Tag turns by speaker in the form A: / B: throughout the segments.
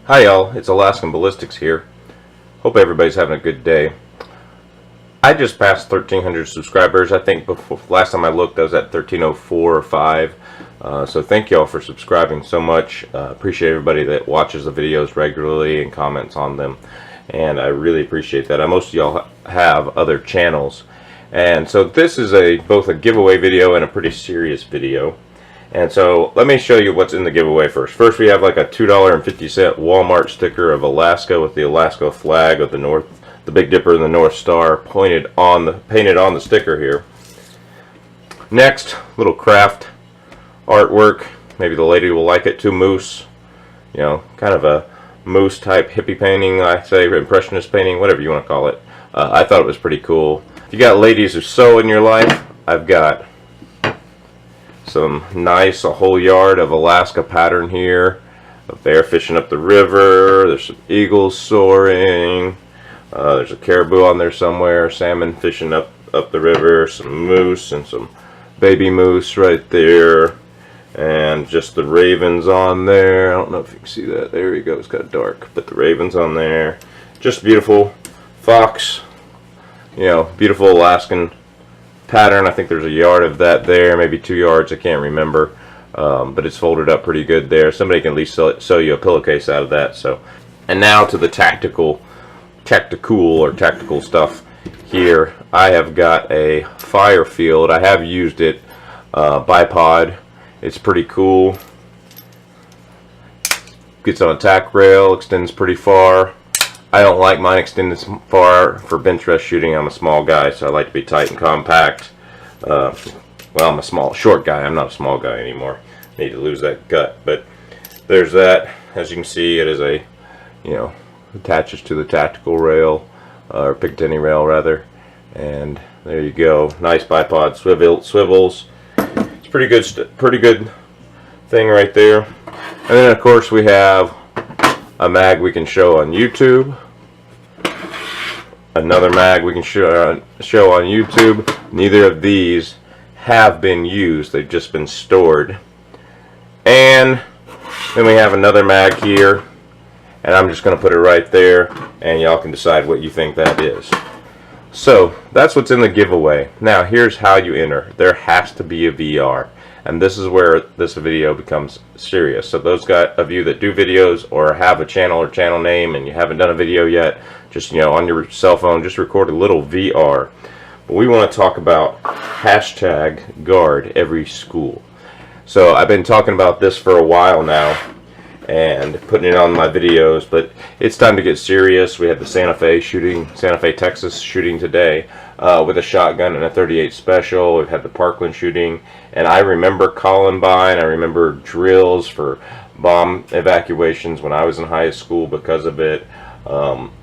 A: Hi y'all, it's Alaskan Ballistics here. Hope everybody's having a good day. I just passed 1,300 subscribers. I think before, last time I looked I was at 1,304 or 5. So thank y'all for subscribing so much. Appreciate everybody that watches the videos regularly and comments on them. And I really appreciate that. Most of y'all have other channels. And so this is both a giveaway video and a pretty serious video. And so let me show you what's in the giveaway first. First we have like a $2.50 Walmart sticker of Alaska with the Alaska flag with the Big Dipper and the North Star painted on the sticker here. Next, little craft artwork. Maybe the lady will like it. 2 moose. You know, kind of a moose type hippie painting, I say, impressionist painting, whatever you want to call it. I thought it was pretty cool. If you got ladies who sew in your life, I've got some nice, a whole yard of Alaska pattern here. Up there fishing up the river. There's some eagles soaring. There's a caribou on there somewhere. Salmon fishing up the river. Some moose and some baby moose right there. And just the ravens on there. I don't know if you can see that. There you go. It's kind of dark. But the ravens on there. Just beautiful. Fox. You know, beautiful Alaskan pattern. I think there's a yard of that there, maybe 2 yards, I can't remember, but it's folded up pretty good there. Somebody can at least sew you a pillowcase out of that. So, and now to the tactical stuff here. I have got a fire field. I have used it, bipod. It's pretty cool. Gets on a tack rail, extends pretty far. I don't like mine extended far for bench rest shooting. I'm a small guy, so I like to be tight and compact. Well, I'm a short guy. I'm not a small guy anymore. Need to lose that gut. But there's that. As you can see, it is attaches to the tactical rail, or Picatinny rail rather. And there you go. Nice bipod swivels. It's pretty good thing right there. And then of course we have a mag we can show on YouTube. Another mag we can show on YouTube. Neither of these have been used. They've just been stored. And then we have another mag here. And I'm just going to put it right there. And y'all can decide what you think that is. So that's what's in the giveaway. Now here's how you enter. There has to be a VR. And this is where this video becomes serious. So those of you that do videos or have a channel or channel name and you haven't done a video yet, just on your cell phone, just record a little VR. But we want to talk about hashtag guard every school. So I've been talking about this for a while now and putting it on my videos, but it's time to get serious. We had the Santa Fe, Texas shooting today with a shotgun and a .38 special. We've had the Parkland shooting, and I remember Columbine. I remember drills for bomb evacuations when I was in high school because of it.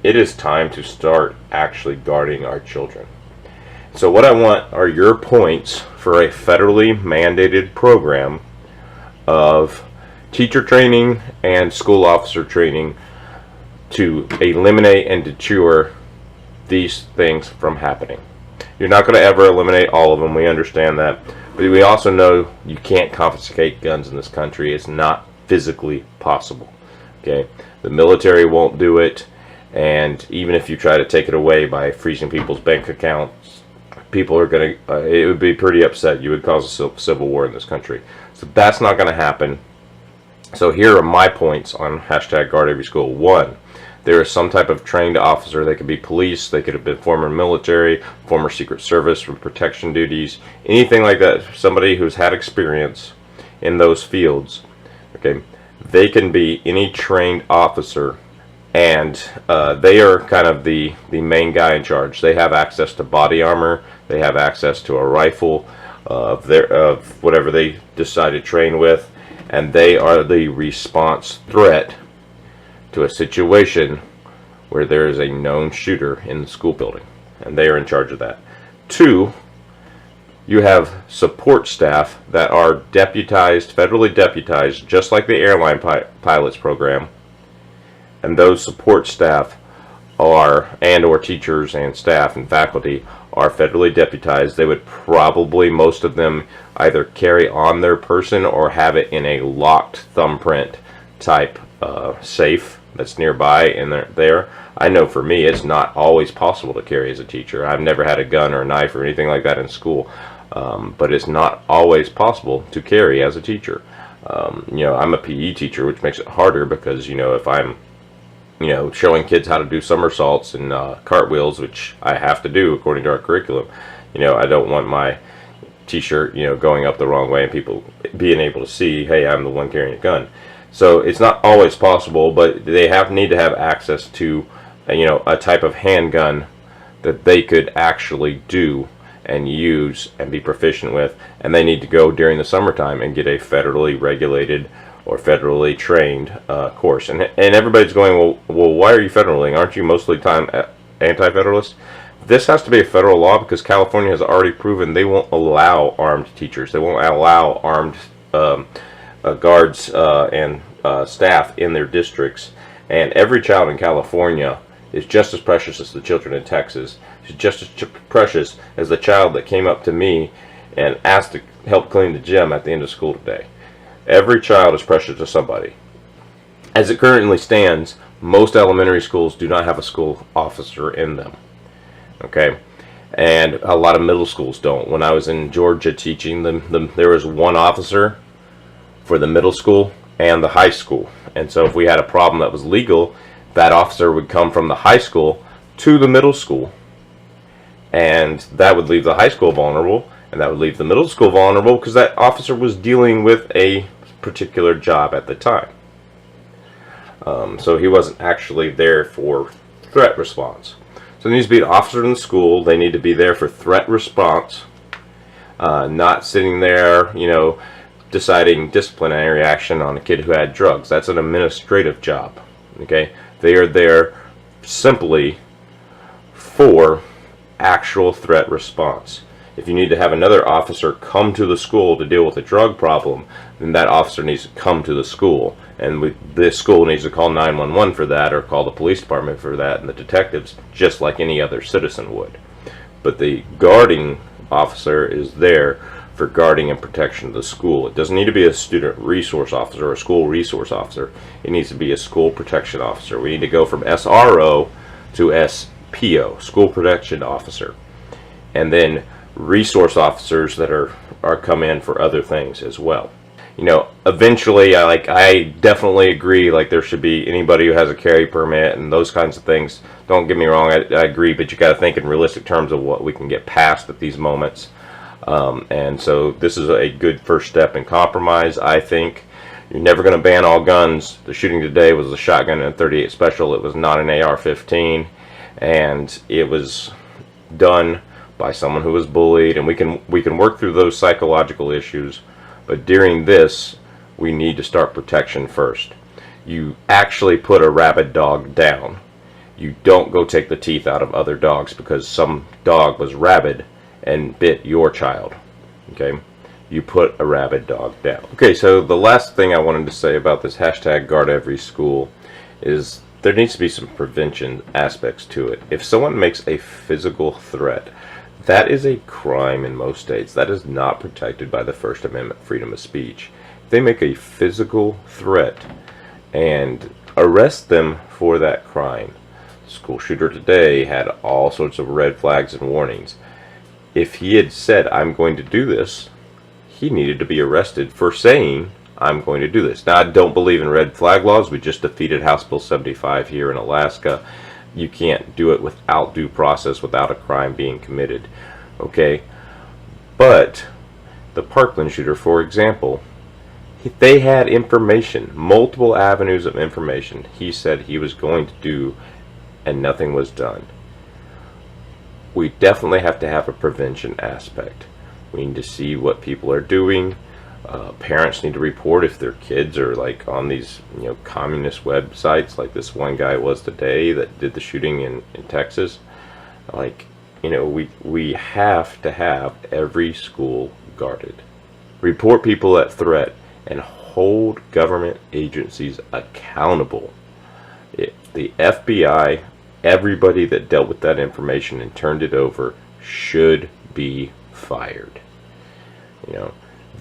A: It is time to start actually guarding our children. So what I want are your points for a federally mandated program of teacher training and school officer training to eliminate and deter these things from happening. You're not going to ever eliminate all of them. We understand that. But we also know you can't confiscate guns in this country. It's not physically possible. Okay? The military won't do it. And even if you try to take it away by freezing people's bank accounts, people are going to, it would be pretty upset. You would cause a civil war in this country. So that's not going to happen. So here are my points on hashtag guard every school. 1, there is some type of trained officer. They could be police, they could have been former military, former Secret Service with protection duties, anything like that. Somebody who's had experience in those fields. Okay, they can be any trained officer, and they are kind of the main guy in charge. They have access to body armor, they have access to a rifle of whatever they decide to train with. And they are the response threat to a situation where there is a known shooter in the school building. And they are in charge of that. 2, you have support staff that are deputized, federally deputized, just like the airline pilots program. And those support staff or teachers and staff and faculty are federally deputized. They would probably, most of them, either carry on their person or have it in a locked thumbprint type safe that's nearby and they're there. I know for me it's not always possible to carry as a teacher. I've never had a gun or a knife or anything like that in school, but it's not always possible to carry as a teacher. I'm a PE teacher, which makes it harder because, if I'm showing kids how to do somersaults and cartwheels, which I have to do according to our curriculum, I don't want my t-shirt, going up the wrong way and people being able to see, hey, I'm the one carrying a gun. So it's not always possible, but they need to have access to, a type of handgun that they could actually do and use and be proficient with, and they need to go during the summertime and get a federally regulated or federally trained course. And everybody's going, well, why are you federally? Aren't you mostly time anti-federalist? This has to be a federal law because California has already proven they won't allow armed teachers. They won't allow armed guards and staff in their districts. And every child in California is just as precious as the children in Texas. It's just as precious as the child that came up to me and asked to help clean the gym at the end of school today. Every child is precious to somebody. As it currently stands, most elementary schools do not have a school officer in them. Okay, and a lot of middle schools don't. When I was in Georgia teaching them, there was one officer for the middle school and the high school. And so if we had a problem that was legal, that officer would come from the high school to the middle school, and that would leave the high school vulnerable, and that would leave the middle school vulnerable because that officer was dealing with a particular job at the time. So he wasn't actually there for threat response. So there needs to be an officer in the school. They need to be there for threat response, not sitting there, deciding disciplinary action on a kid who had drugs. That's an administrative job. Okay, they are there simply for actual threat response. If you need to have another officer come to the school to deal with a drug problem, then that officer needs to come to the school, and the school needs to call 911 for that, or call the police department for that, and the detectives, just like any other citizen would. But the guarding officer is there for guarding and protection of the school. It doesn't need to be a student resource officer or a school resource officer. It needs to be a school protection officer. We need to go from SRO to SPO, school protection officer, and then resource officers that are come in for other things as well. Eventually, I definitely agree, there should be anybody who has a carry permit and those kinds of things. Don't get me wrong, I agree, but you got to think in realistic terms of what we can get past at these moments. And so this is a good first step in compromise. I think you're never going to ban all guns. The shooting today was a shotgun and a .38 special. It was not an AR-15, and it was done by someone who was bullied, and we can work through those psychological issues. But during this, we need to start protection first. You actually put a rabid dog down. You don't go take the teeth out of other dogs because some dog was rabid and bit your child. Okay, you put a rabid dog down. Okay, so the last thing I wanted to say about this hashtag guard every school is there needs to be some prevention aspects to it. If someone makes a physical threat, that is a crime in most states. That is not protected by the First Amendment, freedom of speech. If they make a physical threat and arrest them for that crime. The school shooter today had all sorts of red flags and warnings. If he had said, I'm going to do this, he needed to be arrested for saying, I'm going to do this. Now, I don't believe in red flag laws. We just defeated House Bill 75 here in Alaska. You can't do it without due process, without a crime being committed. Okay? But the Parkland shooter, for example, they had information, multiple avenues of information he said he was going to do, and nothing was done. We definitely have to have a prevention aspect. We need to see what people are doing. Parents need to report if their kids are on these communist websites like this one guy was today that did the shooting in Texas. We have to have every school guarded. Report people at threat and hold government agencies accountable. The FBI, everybody that dealt with that information and turned it over should be fired.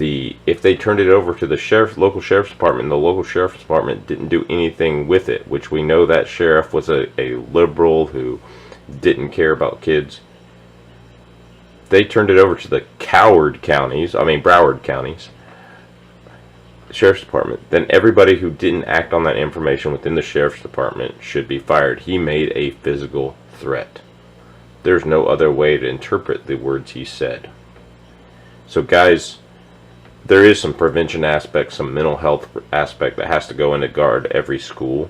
A: if they turned it over to the local sheriff's department, and the local sheriff's department didn't do anything with it, which we know that sheriff was a liberal who didn't care about kids. They turned it over to the Broward counties, sheriff's department. Then everybody who didn't act on that information within the sheriff's department should be fired. He made a physical threat. There's no other way to interpret the words he said. So guys, there is some prevention aspect, some mental health aspect that has to go into guard every school.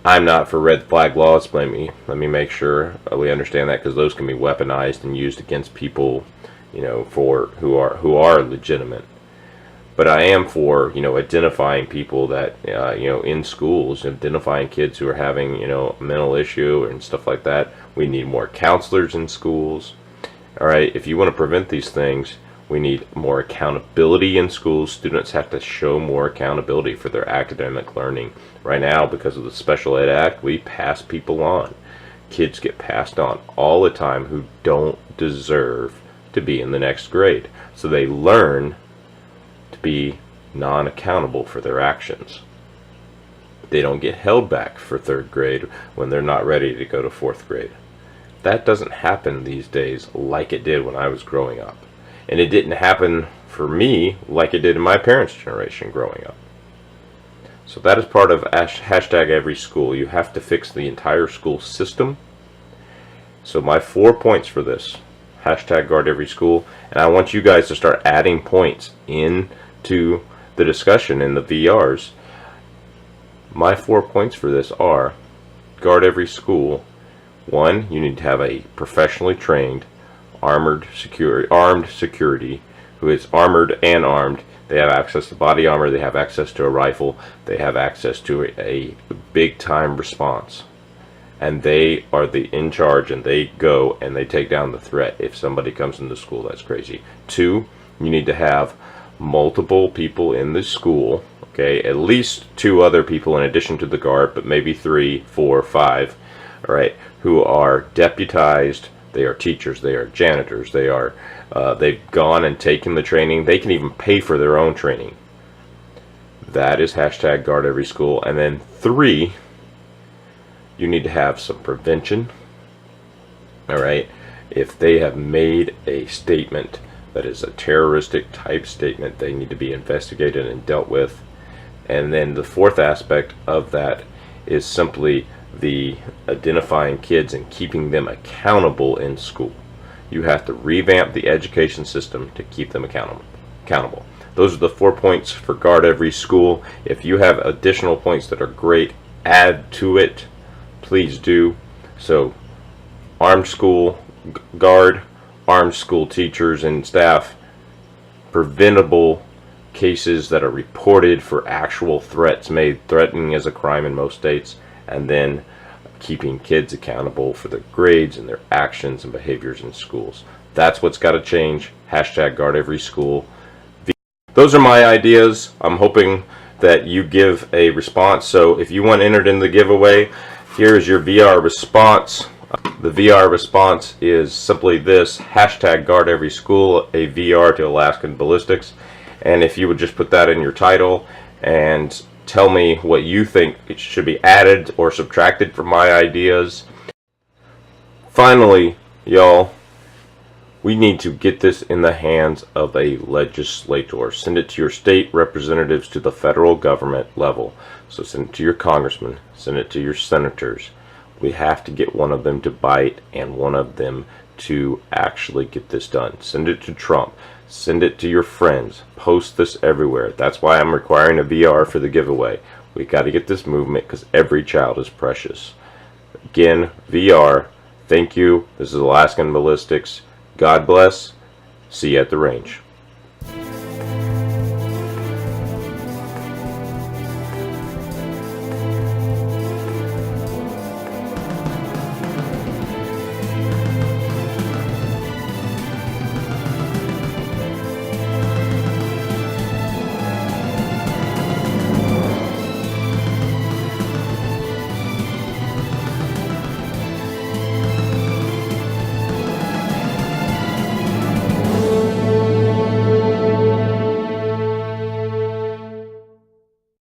A: I'm not for red flag laws. Let me make sure we understand that, because those can be weaponized and used against people, for who are legitimate. But I am for identifying people that in schools, identifying kids who are having a mental issue and stuff like that. We need more counselors in schools. All right, if you want to prevent these things, we need more accountability in schools. Students have to show more accountability for their academic learning. Right now, because of the Special Ed Act, we pass people on. Kids get passed on all the time who don't deserve to be in the next grade. So they learn to be non-accountable for their actions. They don't get held back for 3rd grade when they're not ready to go to 4th grade. That doesn't happen these days like it did when I was growing up. And it didn't happen for me like it did in my parents' generation growing up. So that is part of #EverySchool. You have to fix the entire school system. So my 4 points for this, #GuardEverySchool, and I want you guys to start adding points into the discussion in the VRs. My 4 points for this are: guard every school. 1, you need to have a professionally trained armed security who is armored and armed. They have access to body armor, they have access to a rifle, they have access to a big time response, and they are in charge, and they go and they take down the threat if somebody comes into school that's crazy. 2, you need to have multiple people in the school, okay, at least 2 other people in addition to the guard, but maybe 3, 4, 5, all right, who are deputized. They are teachers, they are janitors, they've gone and taken the training. They can even pay for their own training. That is #GuardEverySchool. And then 3, you need to have some prevention. All right, if they have made a statement that is a terroristic type statement, they need to be investigated and dealt with. And then the 4th aspect of that is simply the identifying kids and keeping them accountable in school. You have to revamp the education system to keep them accountable. Those are the 4 points for Guard Every School. If you have additional points that are great, add to it, please do. So armed school guard, armed school teachers and staff, preventable cases that are reported for actual threats made. Threatening is a crime in most states. And then keeping kids accountable for their grades and their actions and behaviors in schools. That's what's got to change. #GuardEverySchool. Those are my ideas. I'm hoping that you give a response. So if you want entered in the giveaway, here is your VR response. The VR response is simply this: #GuardEverySchool, a VR to Alaskan Ballistics. And if you would just put that in your title and tell me what you think it should be added or subtracted from my ideas. Finally, y'all, we need to get this in the hands of a legislator. Send it to your state representatives to the federal government level. So send it to your congressmen, send it to your senators. We have to get one of them to bite and one of them to actually get this done. Send it to Trump. Send it to your friends. Post this everywhere. That's why I'm requiring a VR for the giveaway. We got to get this movement because every child is precious. Again, VR. Thank you. This is Alaskan Ballistics. God bless. See you at the range.